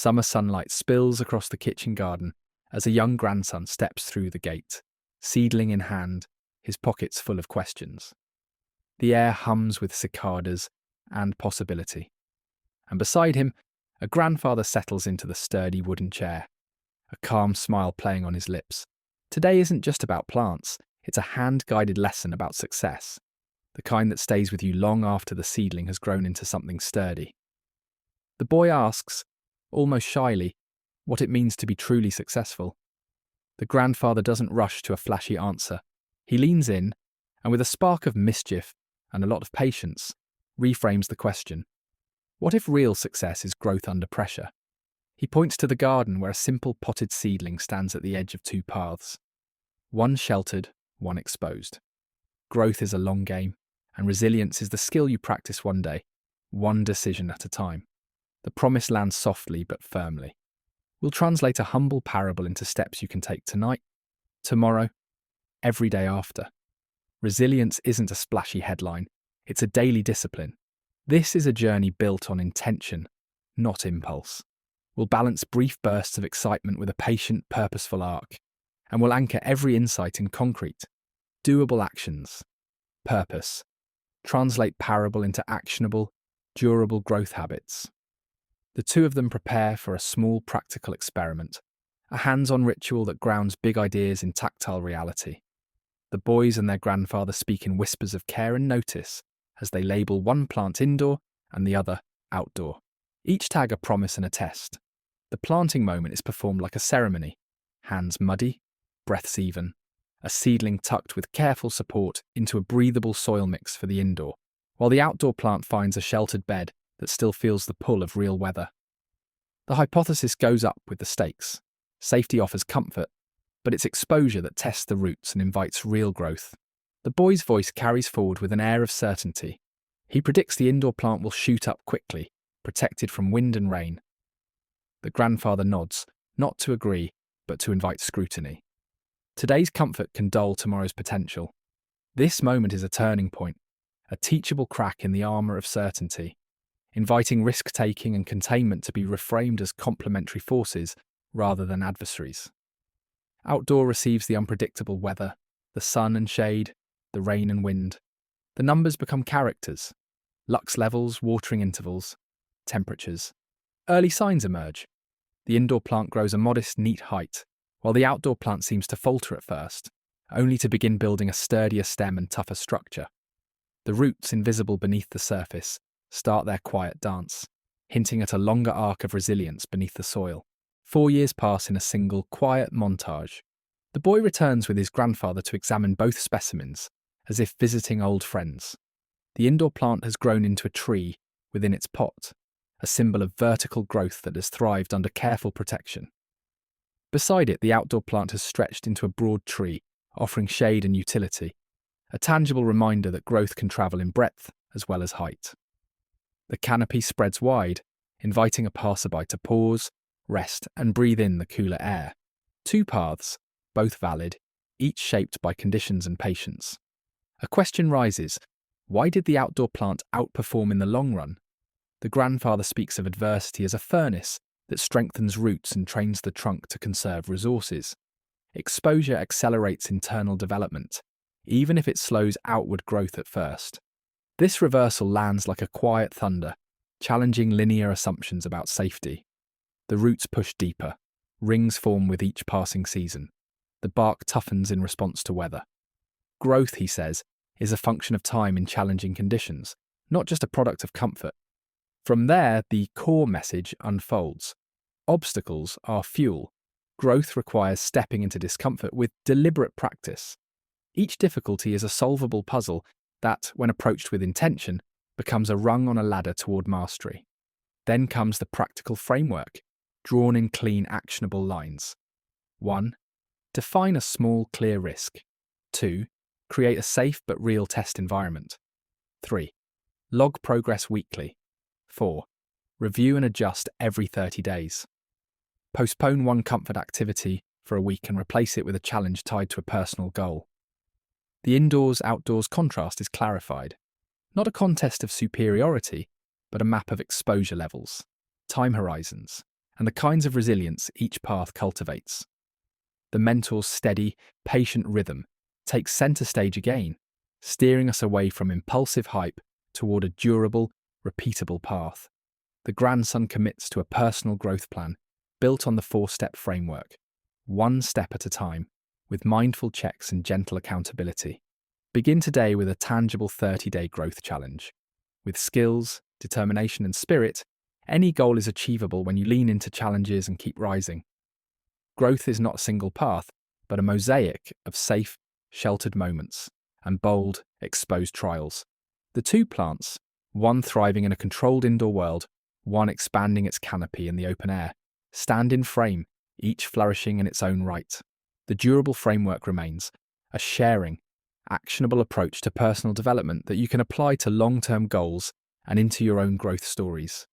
Summer sunlight spills across the kitchen garden as a young grandson steps through the gate, seedling in hand, his pockets full of questions. The air hums with cicadas and possibility. And beside him, a grandfather settles into the sturdy wooden chair, a calm smile playing on his lips. Today isn't just about plants, it's a hand-guided lesson about success, the kind that stays with you long after the seedling has grown into something sturdy. The boy asks, almost shyly, what it means to be truly successful. The grandfather doesn't rush to a flashy answer. He leans in, and with a spark of mischief and a lot of patience, reframes the question. What if real success is growth under pressure? He points to the garden where a simple potted seedling stands at the edge of two paths. One sheltered, one exposed. Growth is a long game, and resilience is the skill you practice one day, one decision at a time. The promise lands softly but firmly. We'll translate a humble parable into steps you can take tonight, tomorrow, every day after. Resilience isn't a splashy headline, it's a daily discipline. This is a journey built on intention, not impulse. We'll balance brief bursts of excitement with a patient, purposeful arc, and we'll anchor every insight in concrete, doable actions. Purpose. Translate parable into actionable, durable growth habits. The two of them prepare for a small practical experiment, a hands-on ritual that grounds big ideas in tactile reality. The boys and their grandfather speak in whispers of care and notice as they label one plant indoor and the other outdoor. Each tag a promise and a test. The planting moment is performed like a ceremony, hands muddy, breaths even, a seedling tucked with careful support into a breathable soil mix for the indoor, while the outdoor plant finds a sheltered bed that still feels the pull of real weather. The hypothesis goes up with the stakes. Safety offers comfort, but it's exposure that tests the roots and invites real growth. The boy's voice carries forward with an air of certainty. He predicts the indoor plant will shoot up quickly, protected from wind and rain. The grandfather nods, not to agree, but to invite scrutiny. Today's comfort can dull tomorrow's potential. This moment is a turning point, a teachable crack in the armour of certainty, inviting risk-taking and containment to be reframed as complementary forces rather than adversaries. Outdoor receives the unpredictable weather, the sun and shade, the rain and wind. The numbers become characters. Lux levels, watering intervals, temperatures. Early signs emerge. The indoor plant grows a modest, neat height, while the outdoor plant seems to falter at first, only to begin building a sturdier stem and tougher structure. The roots, invisible beneath the surface, start their quiet dance, hinting at a longer arc of resilience beneath the soil. 4 years pass in a single, quiet montage. The boy returns with his grandfather to examine both specimens, as if visiting old friends. The indoor plant has grown into a tree within its pot, a symbol of vertical growth that has thrived under careful protection. Beside it, the outdoor plant has stretched into a broad tree, offering shade and utility, a tangible reminder that growth can travel in breadth as well as height. The canopy spreads wide, inviting a passerby to pause, rest, and breathe in the cooler air. Two paths, both valid, each shaped by conditions and patience. A question rises: why did the outdoor plant outperform in the long run? The grandfather speaks of adversity as a furnace that strengthens roots and trains the trunk to conserve resources. Exposure accelerates internal development, even if it slows outward growth at first. This reversal lands like a quiet thunder, challenging linear assumptions about safety. The roots push deeper. Rings form with each passing season. The bark toughens in response to weather. Growth, he says, is a function of time in challenging conditions, not just a product of comfort. From there, the core message unfolds. Obstacles are fuel. Growth requires stepping into discomfort with deliberate practice. Each difficulty is a solvable puzzle that, when approached with intention, becomes a rung on a ladder toward mastery. Then comes the practical framework, drawn in clean, actionable lines. 1. Define a small, clear risk. 2. Create a safe but real test environment. 3. Log progress weekly. 4. Review and adjust every 30 days. Postpone one comfort activity for a week and replace it with a challenge tied to a personal goal. The indoors-outdoors contrast is clarified. Not a contest of superiority, but a map of exposure levels, time horizons, and the kinds of resilience each path cultivates. The mentor's steady, patient rhythm takes centre stage again, steering us away from impulsive hype toward a durable, repeatable path. The grandson commits to a personal growth plan built on the 4-step framework, one step at a time, with mindful checks and gentle accountability. Begin today with a tangible 30-day growth challenge. With skills, determination, and spirit, any goal is achievable when you lean into challenges and keep rising. Growth is not a single path, but a mosaic of safe, sheltered moments and bold, exposed trials. The two plants, one thriving in a controlled indoor world, one expanding its canopy in the open air, stand in frame, each flourishing in its own right. The durable framework remains, a sharing, actionable approach to personal development that you can apply to long-term goals and into your own growth stories.